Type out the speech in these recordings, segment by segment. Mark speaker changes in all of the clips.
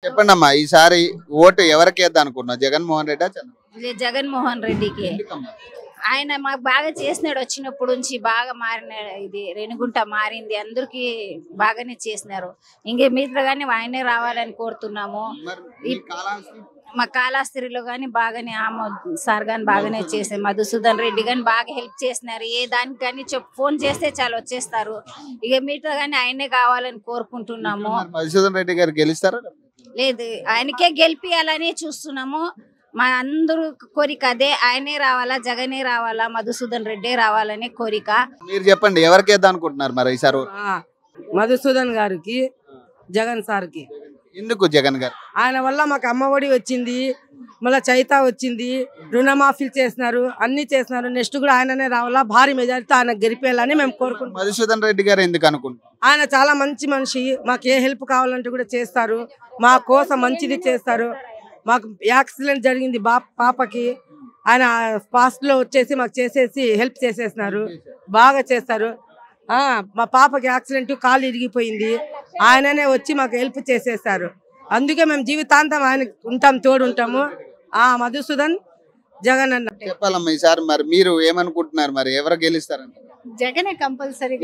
Speaker 1: చెప్పండి అమ్మా, ఈసారి ఓటు ఎవరికి వేద్దాం అనుకున్నావు? జగన్మోహన్ రెడ్డి
Speaker 2: జగన్మోహన్ రెడ్డికి. ఆయన మాకు బాగా చేసినాడు, వచ్చినప్పుడు నుంచి బాగా మారిన. ఇది రేణిగుంట మారింది, అందరికి బాగానే చేసినారు. ఇంకే మీతో కానీ ఆయనే రావాలని కోరుతున్నాము. మా కాళాస్త్రిలో కానీ బాగానే సార్ గాని బాగానే చేసారు. మధుసూదన్ రెడ్డి గాని బాగా హెల్ప్ చేసినారు. ఏ దానికి కానీ ఫోన్ చేస్తే చాలా వచ్చేస్తారు. ఇక మీతో కానీ ఆయనే కావాలని కోరుకుంటున్నాము.
Speaker 1: మధుసూదన్ రెడ్డి గారు గెలుస్తారా?
Speaker 2: లేదు, ఆయనకే గెలిపియాలని చూస్తున్నాము. మా అందరూ కోరిక అదే, ఆయనే రావాలా, జగనే రావాలా, మధుసూదన్ రెడ్డి రావాలనే కోరిక.
Speaker 1: మీరు చెప్పండి, ఎవరికి వేద్దాం అనుకుంటున్నారు మరి ఈసారి?
Speaker 3: మధుసూదన్ గారికి, జగన్ సార్కి.
Speaker 1: ఎందుకు జగన్ గారు?
Speaker 3: ఆయన వల్ల మాకు అమ్మఒడి వచ్చింది, మళ్ళీ చైతా వచ్చింది, రుణమాఫీలు చేసినారు, అన్ని చేసినారు. నెక్స్ట్ కూడా ఆయననే రావాలా, భారీ మెజారిటీతో ఆయన గెలిపేయాలని మేము కోరుకుంటున్నాం.
Speaker 1: మధుసూదన్ రెడ్డి గారు ఎందుకు అనుకుంటున్నారు?
Speaker 3: ఆయన చాలా మంచి మనిషి, మాకు ఏ హెల్ప్ కావాలంటే కూడా చేస్తారు, మా కోసం మంచిది చేస్తారు. మాకు యాక్సిడెంట్ జరిగింది పాపకి, ఆయన ఫాస్ట్ లో వచ్చేసి మాకు చేసేసి హెల్ప్ చేసేసినారు, బాగా చేస్తారు. మా పాపకి యాక్సిడెంట్, కాలు ఇరిగిపోయింది, ఆయననే వచ్చి మాకు హెల్ప్ చేసేసారు. అందుకే మేము జీవితాంతం ఆయన ఉంటాం, తోడు ఉంటాము. మధుసూదన్, జగన్ అన్న.
Speaker 1: చెప్పాలమ్మా, ఈసారి మరి మీరు ఏమనుకుంటున్నారు? మరి ఎవరు గెలుస్తారంట?
Speaker 4: జగనే కంపల్సరీ.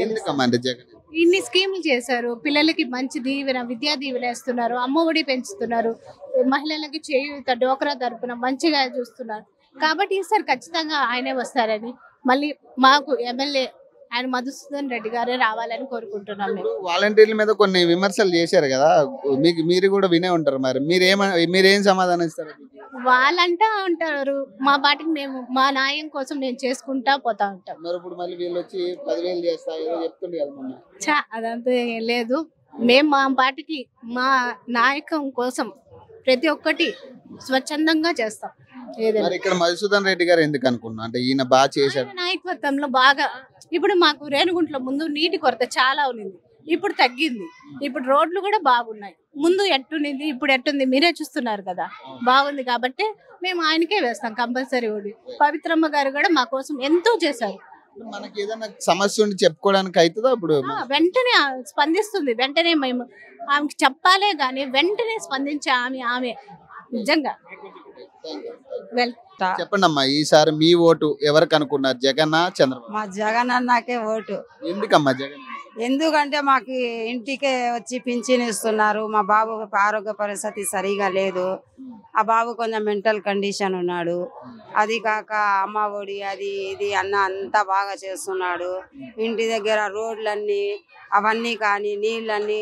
Speaker 1: జగన్
Speaker 4: ఇన్ని స్కీములు చేశారు, పిల్లలకి మంచి దీవెన, విద్యా దీవెన వేస్తున్నారు, అమ్మఒడి పెంచుతున్నారు, మహిళలకి చేయూత, డోక్రా తరపున మంచిగా చూస్తున్నారు. కాబట్టి ఈసారి ఖచ్చితంగా ఆయనే వస్తారని, మళ్ళీ మాకు ఎమ్మెల్యే ఆయన మధుసూదన్ రెడ్డి గారే రావాలని కోరుకుంటున్నాం.
Speaker 1: వాలంటీర్ల మీద కొన్ని విమర్శలు చేశారు కదా, మీరు కూడా వినే ఉంటారు. మరి మీరేం సమాధానం ఇస్తారు?
Speaker 4: వాళ్ళంటా ఉంటారు, మా పాటికి మేము మా న్యాయం కోసం నేను చేసుకుంటా పోతా ఉంటాం.
Speaker 1: మరి ఇప్పుడు మళ్ళీ వీళ్ళు వచ్చి 10,000 చేస్తా ఏదో చెప్తుండే కదా మొన్న.
Speaker 4: అదంతా ఏం లేదు. మేము మా పాటికి మా నాయకం కోసం ప్రతి ఒక్కటి స్వచ్ఛందంగా చేస్తాం.
Speaker 1: ఇక్కడ మధుసూదన్ రెడ్డి గారు ఎందుకు అనుకున్నా అంటే ఈయన బాగా చేశారు
Speaker 4: నాయకత్వంలో బాగా. ఇప్పుడు మాకు రేణిగుంటలో ముందు నీటి కొరత చాలా ఉంది, ఇప్పుడు తగ్గింది. ఇప్పుడు రోడ్లు కూడా బాగున్నాయి. ముందు ఎట్టునింది, ఇప్పుడు ఎట్టుంది మీరే చూస్తున్నారు కదా, బాగుంది. కాబట్టి మేము ఆయనకే వేస్తాం కంపల్సరీ. ఓడి పవిత్రమ్మ గారు కూడా మా కోసం ఎంతో చేశారు.
Speaker 1: మనకి ఏదైనా సమస్య ఉండి చెప్పుకోవడానికి అవుతుందా? అప్పుడు
Speaker 4: వెంటనే స్పందిస్తుంది. వెంటనే మేము ఆమెకి చెప్పాలే గాని వెంటనే స్పందించే ఆమె నిజంగా.
Speaker 1: చెప్పండి అమ్మా, ఈసారి మీ ఓటు ఎవరికి అనుకున్నారు? జగన్, చంద్రబాబు?
Speaker 5: మా జగన్ అన్నకే ఓటు.
Speaker 1: ఎందుకమ్మా జగన్?
Speaker 5: ఎందుకంటే మాకు ఇంటికే వచ్చి పింఛన్ ఇస్తున్నారు. మా బాబు ఆరోగ్య పరిస్థితి సరిగా లేదు, ఆ బాబు కొంచెం మెంటల్ కండిషన్ ఉన్నాడు. అది కాక అమ్మ ఒడి అది ఇది అన్న అంతా బాగా చేస్తున్నాడు. ఇంటి దగ్గర రోడ్లన్నీ అవన్నీ కానీ నీళ్ళన్నీ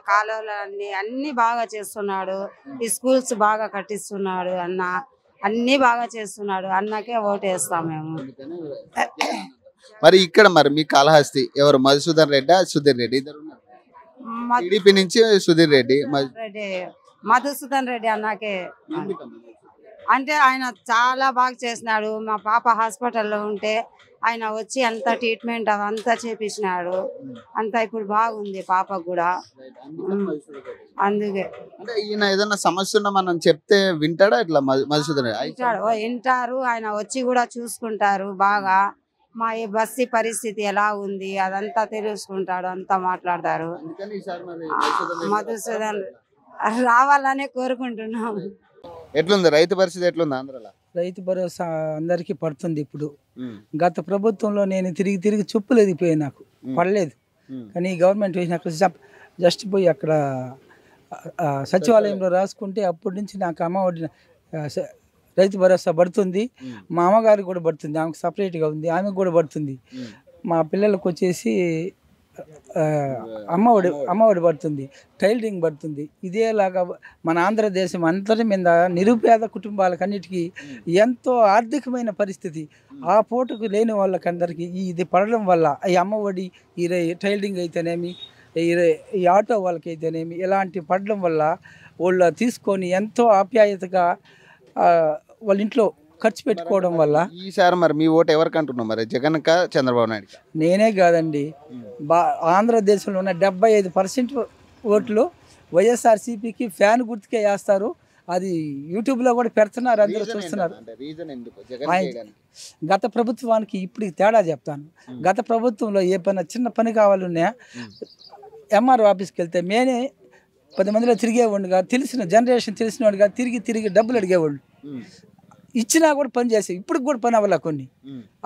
Speaker 5: కాలువలన్నీ అన్ని బాగా చేస్తున్నాడు. ఈ స్కూల్స్ బాగా కట్టిస్తున్నాడు అన్న, అన్ని బాగా చేస్తున్నాడు. అన్నకే ఓటు వేస్తాం మేము.
Speaker 1: మరి ఇక్కడ మరి మీ కాళహస్తి ఎవరు? మధుసూదన్ రెడ్డి, సుధీర్ రెడ్డి ఇద్దరు టీడీపీ నుంచి. సుధీర్ రెడ్డి,
Speaker 5: మధుసూదన్ రెడ్డి అన్నకే. అంటే ఆయన చాలా బాగా చేసినాడు. మా పాప హాస్పిటల్లో ఉంటే ఆయన వచ్చి అంత ట్రీట్మెంట్ అవంతా చేపించినాడు. అంతా ఇప్పుడు బాగుంది పాపకు కూడా. అందుకే
Speaker 1: అంటే ఈయన ఏదైనా సమస్య ఉన్నా మనం చెప్తే వింటాడా? ఇట్లా మధుసూదన్
Speaker 5: వింటారు, ఆయన వచ్చి కూడా చూసుకుంటారు బాగా. మా ఈ బస్సు పరిస్థితి ఎలా ఉంది అదంతా తెలుసుకుంటాడు, అంతా మాట్లాడతారు. మధుసూదన్ రావాలనే కోరుకుంటున్నాం.
Speaker 1: ఎట్లుంది రైతు పరిస్థితి? ఎట్లుంది ఆంధ్రలో?
Speaker 6: రైతు భరోసా అందరికి పడుతుంది ఇప్పుడు. గత ప్రభుత్వంలో నేను తిరిగి చెప్పులు ఎదిగిపోయాయి, నాకు పడలేదు. కానీ గవర్నమెంట్ వేసినాక జస్ట్ పోయి అక్కడ సచివాలయంలో రాసుకుంటే అప్పటి నుంచి నాకు అమ్మ ఒడి రైతు భరోసా పడుతుంది. మా అమ్మగారికి కూడా పడుతుంది, ఆమెకు సపరేట్గా ఉంది, ఆమెకు కూడా పడుతుంది. మా పిల్లలకు వచ్చేసి అమ్మఒడి పడుతుంది, టైలరింగ్ పడుతుంది. ఇదేలాగా మన ఆంధ్రదేశం అంతటి మీద నిరుపేద కుటుంబాలకన్నిటికీ ఎంతో ఆర్థికమైన పరిస్థితి. ఆ పూటకు లేని వాళ్ళకందరికీ ఇది పడడం వల్ల ఈ అమ్మఒడి, ఈ టైలరింగ్ అయితేనేమి, ఈ ఆటో వాళ్ళకైతేనేమి ఇలాంటి పడడం వల్ల వాళ్ళు తీసుకొని ఎంతో ఆప్యాయతగా వాళ్ళ ఇంట్లో ఖర్చు పెట్టుకోవడం వల్ల.
Speaker 1: ఈసారి మరి మీ ఓటు ఎవరికి అంటున్నావు? మరి జగన్ కా చంద్రబాబు నాయుడు?
Speaker 6: నేనే కాదండి, ఆంధ్రదేశంలో ఉన్న 75% ఓట్లు వైఎస్ఆర్సీపీకి ఫ్యాన్ గుర్తుకే వేస్తారు. అది యూట్యూబ్లో కూడా పెడుతున్నారు, అందరూ చూస్తున్నారు. గత ప్రభుత్వానికి ఇప్పటికి తేడా చెప్తాను. గత ప్రభుత్వంలో ఏ పని చిన్న పని కావాలన్నా ఎంఆర్ఓ ఆఫీస్కి వెళ్తే మేనే 10 మందిలో తిరిగేవాడిని కాదు, తెలిసిన జనరేషన్ తెలిసిన వాడు కాదు, తిరిగి డబ్బులు అడిగేవాళ్ళు. ఇచ్చినా కూడా పని చేసే, ఇప్పుడు కూడా పని అవ్వాల కొన్ని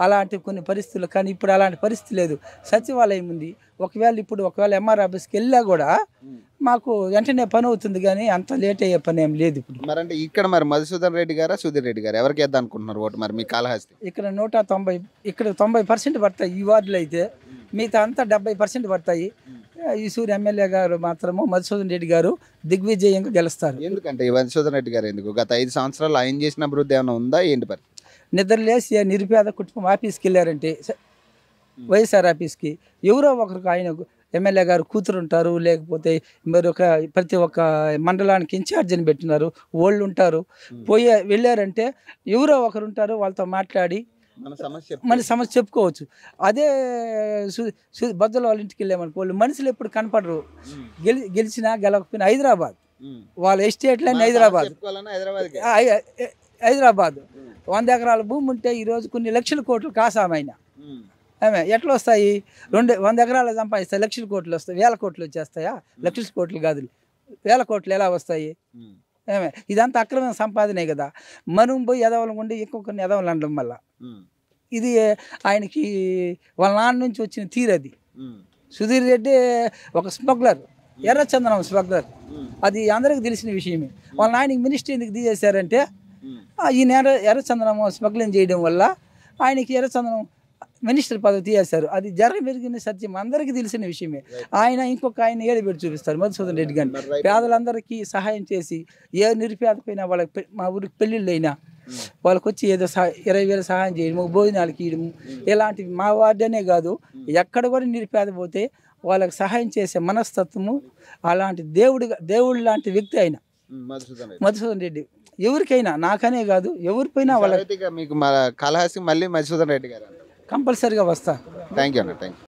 Speaker 6: అలాంటి కొన్ని పరిస్థితులు. కానీ ఇప్పుడు అలాంటి పరిస్థితి లేదు. సచివాలయం ఉంది. ఒకవేళ ఎంఆర్ ఆఫీస్కి వెళ్ళా కూడా మాకు వెంటనే పని అవుతుంది, కానీ అంత లేట్ అయ్యే పని ఏం లేదు ఇప్పుడు.
Speaker 1: మరి అంటే ఇక్కడ మరి మధుసూదన్ రెడ్డి గారా సుధీర్ రెడ్డి గారు ఎవరికి వేద్దాం అనుకుంటున్నారు ఓటు మరి మీ కాళహస్తి?
Speaker 6: ఇక్కడ 190, ఇక్కడ 90% పడతాయి ఈ వార్డులో అయితే, మిగతా అంతా 70% పడతాయి. ఈ సూర్య ఎమ్మెల్యే గారు మాత్రము మధుసూదన్ రెడ్డి గారు దిగ్విజయంగా గెలుస్తారు.
Speaker 1: ఎందుకంటే ఈ మధుసూదన్ రెడ్డి గారు ఎందుకు? గత 5 సంవత్సరాలు ఆయన చేసిన అభివృద్ధి ఏమైనా ఉందా ఏంటి మరి?
Speaker 6: నిద్రలేసి నిరుపేద కుటుంబం ఆఫీస్కి వెళ్ళారంటే వైఎస్ఆర్ ఆఫీస్కి ఎవరో ఒకరికి ఆయన ఎమ్మెల్యే గారు కూతురు ఉంటారు, లేకపోతే ప్రతి ఒక్క మండలానికి ఇన్ఛార్జిని పెట్టినారు, వాళ్ళు ఉంటారు. వెళ్ళారంటే ఎవరో ఒకరు ఉంటారు, వాళ్ళతో మాట్లాడి మన సమస్య చెప్పుకోవచ్చు. అదే బద్దల వాళ్ళ ఇంటికి వెళ్ళామనుకో, వాళ్ళు మనుషులు ఎప్పుడు కనపడరు. గెలిచినా గెలకపోయినా హైదరాబాద్ వాళ్ళ ఎస్టేట్లన్నీ హైదరాబాద్ 100 ఎకరాల భూమి ఉంటే ఈరోజు కొన్ని లక్షల కోట్లు కాసామైన ఎట్లా వస్తాయి? 100 ఎకరాలు సంపాదిస్తాయి, లక్షల కోట్లు వస్తాయి, వేల కోట్లు వచ్చేస్తాయా? లక్షల కోట్లు కాదు, వేల కోట్లు ఎలా వస్తాయి? ఇదంతా అక్రమ సంపాదనే కదా. మనం పోయి ఎదవలం ఉండి ఇంకొకరిని ఎదవలు అనడం వల్ల ఇది ఆయనకి వాళ్ళ నాన్న నుంచి వచ్చిన తీరది. సుధీర్ రెడ్డి ఒక స్మగ్లర్, ఎర్రచందనం స్మగ్లర్, అది అందరికి తెలిసిన విషయమే. వాళ్ళ నాయనకి మినిస్ట్రీ ఎందుకు తీసేశారంటే ఈయన ఎర్రచందనం స్మగ్లింగ్ చేయడం వల్ల ఆయనకి ఎర్రచందనం మినిస్టర్ పదవి తీసేశారు. అది జరగమెరిగిన సత్యం, అందరికీ తెలిసిన విషయమే. ఇంకొక ఆయన ఏడుబెట్టి చూపిస్తారు మధుసూదన్ రెడ్డి గారిని. పేదలందరికీ సహాయం చేసి ఏ నిరుపేదకైనా వాళ్ళకి మా ఊరికి పెళ్ళిళ్ళు అయినా వాళ్ళకి వచ్చి ఏదో 20,000 సహాయం చేయడము, భోజనాలకి ఇవ్వడము, ఇలాంటివి మా వార్డనే కాదు ఎక్కడ కూడా నిరుపేద పోతే వాళ్ళకి సహాయం చేసే మనస్తత్వము అలాంటి దేవుడు లాంటి వ్యక్తి అయినా మధుసూదన్ రెడ్డి. ఎవరికైనా, నాకనే కాదు ఎవరిపైనా వాళ్ళకి
Speaker 1: మీకు కాళహస్తి మళ్ళీ మధుసూదన్ రెడ్డి గారు
Speaker 6: కంపల్సరీగా వస్తా.
Speaker 1: థ్యాంక్ యూ అన్న, థ్యాంక్ యూ.